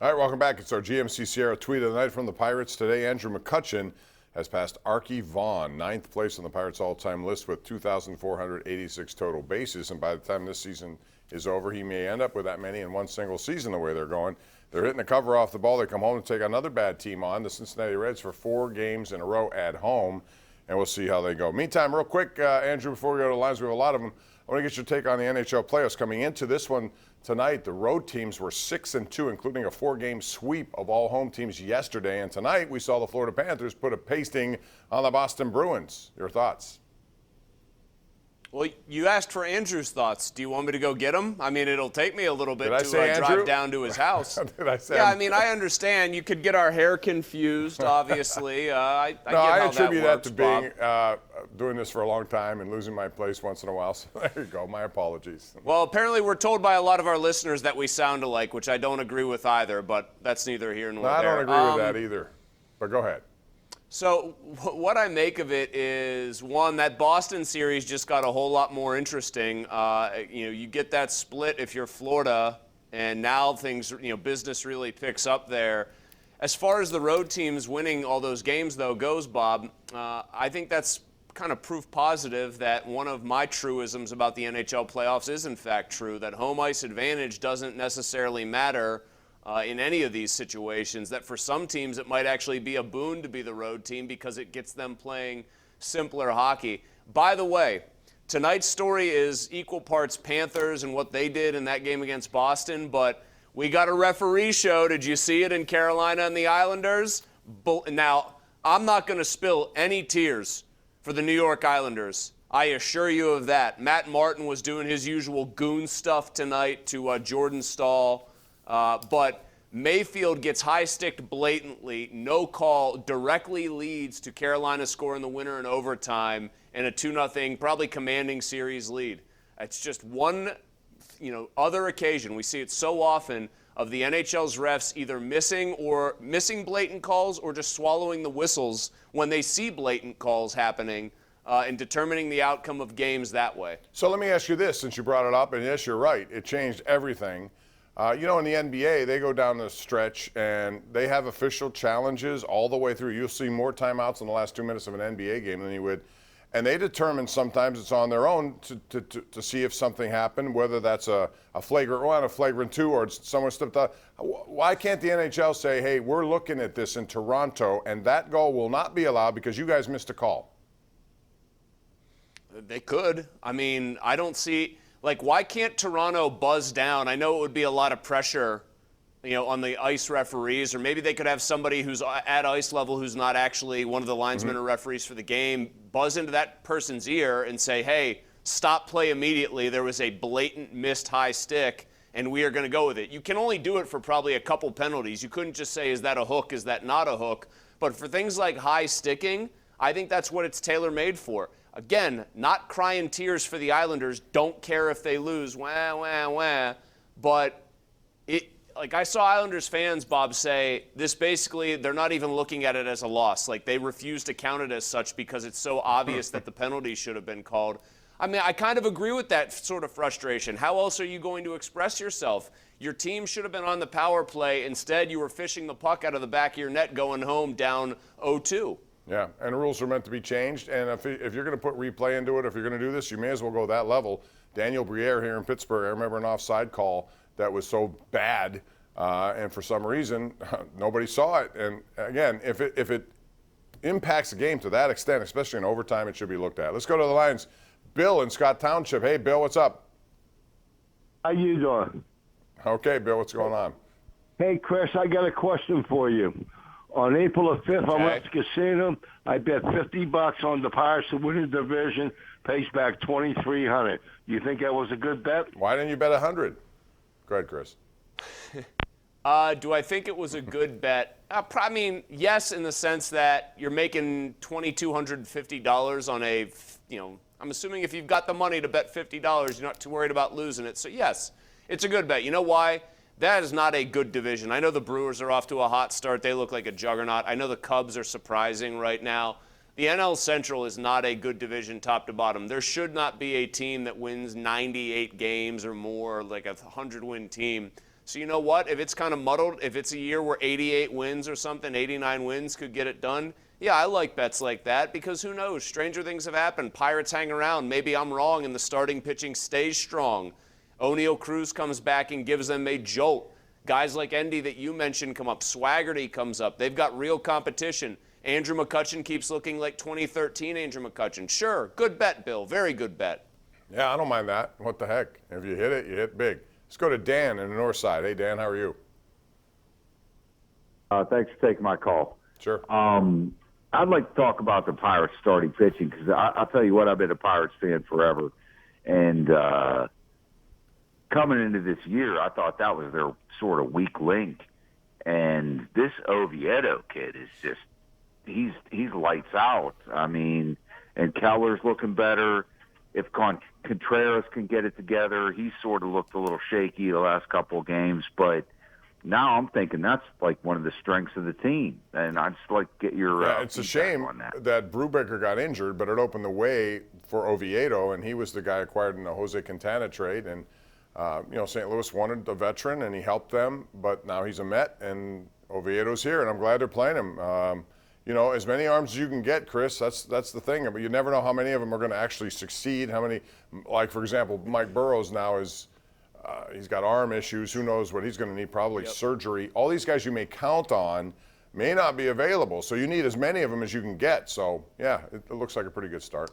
All right, welcome back. It's our GMC Sierra tweet of the night from the Pirates today. Andrew McCutchen has passed Archie Vaughn, ninth place on the Pirates' all-time list with 2,486 total bases. And by the time this season is over, he may end up with that many in one single season the way they're going. They're hitting the cover off the ball. They come home and take another bad team on, the Cincinnati Reds, for 4 games in a row at home. And we'll see how they go. Meantime, real quick, Andrew, before we go to the lines, we have a lot of them. I want to get your take on the NHL playoffs. Coming into this one tonight, the road teams were 6-2, including a 4-game sweep of all home teams yesterday. And tonight, we saw the Florida Panthers put a pasting on the Boston Bruins. Your thoughts? Well, you asked for Andrew's thoughts. Do you want me to go get him? I mean, it'll take me a little bit to drive down to his house. Did I say? Yeah, I mean, I understand. You could get our hair confused, obviously. I get how I that attribute works, that to being doing this for a long time and losing my place once in a while. So there you go. My apologies. Well, apparently we're told by a lot of our listeners that we sound alike, which I don't agree with either, but that's neither here nor there. I don't agree with that either. But go ahead. So what I make of it is, one, that Boston series just got a whole lot more interesting. You get that split if you're Florida, and now things, business really picks up there. As far as the road teams winning all those games, though, goes, Bob, I think that's kind of proof positive that one of my truisms about the NHL playoffs is, in fact, true, that home ice advantage doesn't necessarily matter in any of these situations, that for some teams it might actually be a boon to be the road team because it gets them playing simpler hockey. By the way, tonight's story is equal parts Panthers and what they did in that game against Boston, but we got a referee show. Did you see it in Carolina and the Islanders? Now, I'm not going to spill any tears for the New York Islanders. I assure you of that. Matt Martin was doing his usual goon stuff tonight to Jordan Staal. But Mayfield gets high-sticked blatantly, no call, directly leads to Carolina scoring the winner in overtime and a 2-0, probably commanding series lead. It's just one, other occasion. We see it so often of the NHL's refs either missing blatant calls or just swallowing the whistles when they see blatant calls happening and determining the outcome of games that way. So let me ask you this, since you brought it up, and yes, you're right, it changed everything. In the NBA, they go down the stretch and they have official challenges all the way through. You'll see more timeouts in the last 2 minutes of an NBA game than you would. And they determine sometimes it's on their own to see if something happened, whether that's a flagrant 1, a flagrant 2, or someone stepped out. Why can't the NHL say, hey, we're looking at this in Toronto, and that goal will not be allowed because you guys missed a call? They could. I mean, I don't see... why can't Toronto buzz down? I know it would be a lot of pressure, on the ice referees, or maybe they could have somebody who's at ice level who's not actually one of the linesmen or referees for the game buzz into that person's ear and say, hey, stop play immediately. There was a blatant missed high stick, and we are going to go with it. You can only do it for probably a couple penalties. You couldn't just say, is that a hook? Is that not a hook? But for things like high sticking, I think that's what it's tailor-made for. Again, not crying tears for the Islanders. Don't care if they lose. Wah, wah, wah. But I saw Islanders fans, Bob, say this basically, they're not even looking at it as a loss. They refuse to count it as such because it's so obvious that the penalty should have been called. I mean, I kind of agree with that sort of frustration. How else are you going to express yourself? Your team should have been on the power play. Instead, you were fishing the puck out of the back of your net going home down 0-2. Yeah, and rules are meant to be changed. And if you're going to put replay into it, if you're going to do this, you may as well go that level. Daniel Briere here in Pittsburgh, I remember an offside call that was so bad, and for some reason, nobody saw it. And again, if it impacts the game to that extent, especially in overtime, it should be looked at. Let's go to the lines. Bill in Scott Township. Hey, Bill, what's up? How you doing? Okay, Bill, what's going on? Hey, Chris, I got a question for you. On April the 5th, I went to the casino. I bet $50 on the Pirates to win the division. Pays back $2,300. You think that was a good bet? Why didn't you bet $100? Go ahead, Chris. Do I think it was a good bet? I mean, yes, in the sense that you're making $2,250 on a, I'm assuming if you've got the money to bet $50, you're not too worried about losing it. So, yes, it's a good bet. You know why? That is not a good division. I know the Brewers are off to a hot start. They look like a juggernaut. I know the Cubs are surprising right now. The NL Central is not a good division top to bottom. There should not be a team that wins 98 games or more, like a 100-win team. So you know what? If it's kind of muddled, if it's a year where 88 wins or something, 89 wins could get it done, yeah, I like bets like that because who knows? Stranger things have happened. Pirates hang around. Maybe I'm wrong and the starting pitching stays strong. O'Neal Cruz comes back and gives them a jolt. Guys like Endy that you mentioned come up. Swaggerty comes up. They've got real competition. Andrew McCutchen keeps looking like 2013 Andrew McCutchen. Sure, good bet, Bill. Very good bet. Yeah, I don't mind that. What the heck? If you hit it, you hit big. Let's go to Dan in the north side. Hey, Dan, how are you? Thanks for taking my call. Sure. I'd like to talk about the Pirates starting pitching because I'll tell you what, I've been a Pirates fan forever. And coming into this year, I thought that was their sort of weak link. And this Oviedo kid is just, he's lights out. I mean, and Keller's looking better. If Contreras can get it together, he's sort of looked a little shaky the last couple of games, but now I'm thinking that's like one of the strengths of the team, and I'd just like to get your it's a shame that Brubaker got injured, but it opened the way for Oviedo, and he was the guy acquired in the Jose Quintana trade, and St. Louis wanted a veteran, and he helped them, but now he's a Met, and Oviedo's here, and I'm glad they're playing him. As many arms as you can get, Chris, that's the thing. But you never know how many of them are going to actually succeed. How many, like, for example, Mike Burrows now is, he's got arm issues. Who knows what he's going to need, probably surgery. All these guys you may count on may not be available. So you need as many of them as you can get. So, yeah, it looks like a pretty good start.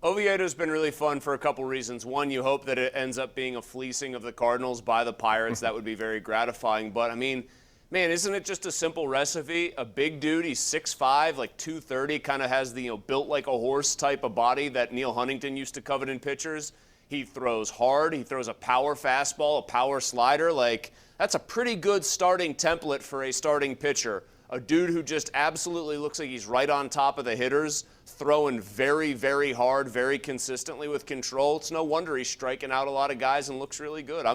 Oviedo's been really fun for a couple reasons. One, you hope that it ends up being a fleecing of the Cardinals by the Pirates. That would be very gratifying. But, I mean, man, isn't it just a simple recipe? A big dude, he's 6'5", like 230, kind of has the built like a horse type of body that Neil Huntington used to covet in pitchers. He throws hard. He throws a power fastball, a power slider. Like, that's a pretty good starting template for a starting pitcher. A dude who just absolutely looks like he's right on top of the hitters, throwing very, very hard, very consistently with control. It's no wonder he's striking out a lot of guys and looks really good.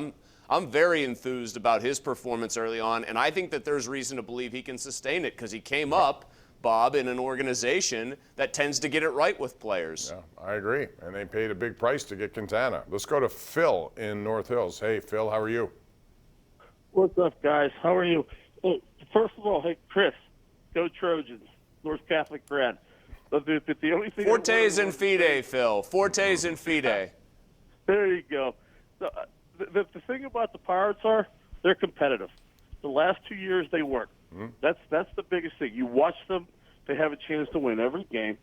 I'm very enthused about his performance early on, and I think that there's reason to believe he can sustain it because he came up, Bob, in an organization that tends to get it right with players. Yeah, I agree, and they paid a big price to get Quintana. Let's go to Phil in North Hills. Hey, Phil, how are you? What's up, guys? How are you? Well, first of all, hey, Chris, go Trojans, North Catholic grad. But the only thing Fortes and Fide, Phil. Fortes and Fide. There you go. So, the thing about the Pirates are they're competitive. The last 2 years they weren't. Mm-hmm. That's the biggest thing. You watch them; they have a chance to win every game.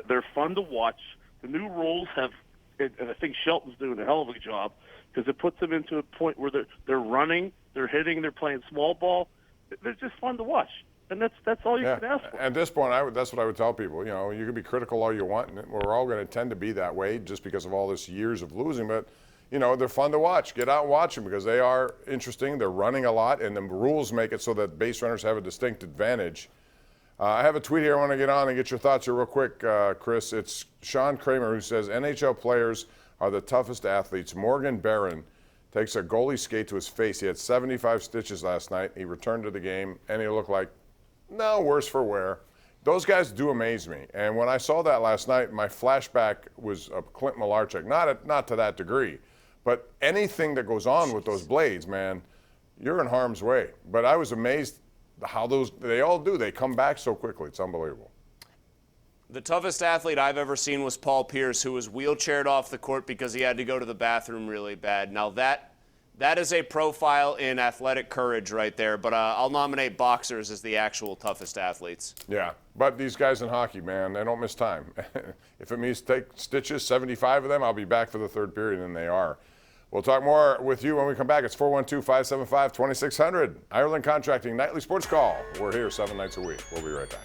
They're fun to watch. The new rules have, and I think Shelton's doing a hell of a job because it puts them into a point where they're running, they're hitting, they're playing small ball. They're just fun to watch. And that's all you can ask for. At this point, that's what I would tell people. You can be critical all you want, and we're all going to tend to be that way just because of all this years of losing. But they're fun to watch. Get out and watch them because they are interesting. They're running a lot, and the rules make it so that base runners have a distinct advantage. I have a tweet here I want to get on and get your thoughts here real quick, Chris. It's Sean Kramer who says, NHL players are the toughest athletes. Morgan Barron takes a goalie skate to his face. He had 75 stitches last night. He returned to the game, and he looked like, no, worse for wear. Those guys do amaze me. And when I saw that last night, my flashback was of Clint Malarchuk. Not to that degree. But anything that goes on with those blades, man, you're in harm's way. But I was amazed how they all do. They come back so quickly. It's unbelievable. The toughest athlete I've ever seen was Paul Pierce, who was wheelchaired off the court because he had to go to the bathroom really bad. Now that is a profile in athletic courage right there, but I'll nominate boxers as the actual toughest athletes. Yeah, but these guys in hockey, man, they don't miss time. If it means take stitches, 75 of them, I'll be back for the third period, and they are. We'll talk more with you when we come back. It's 412-575-2600. Ireland Contracting Nightly Sports Call. We're here 7 nights a week. We'll be right back.